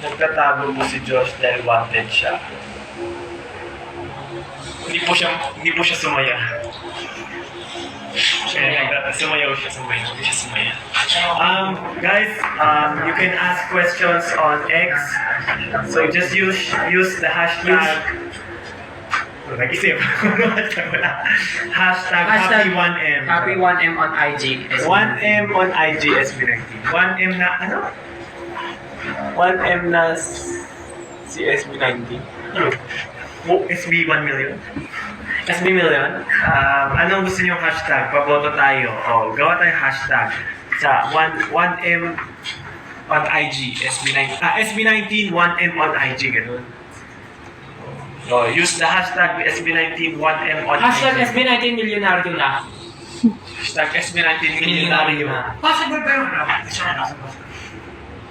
Nagtatago mo si Josh dahil wanted siya. Hindi po siya sumaya. Sumayaw siya. Hindi siya sumaya. Guys, you can ask questions on X. So just use the hashtag. Nag-isip. Hashtag Happy1M. Happy1M on IG. 1M on IG SB19. 1M na ano? 1M na si SB19. Yun. SB 1 million. SB million. Anong gusto niyong hashtag? Paboto tayo. O, gawa tayong hashtag sa 1M on IG. SB19. SB19 1M on IG. Ganun. So, use the hashtag SB19 1M on Hashtag IG. SB19 milyonaryo na. Hashtag SB19 milyonaryo. Possible ba yun?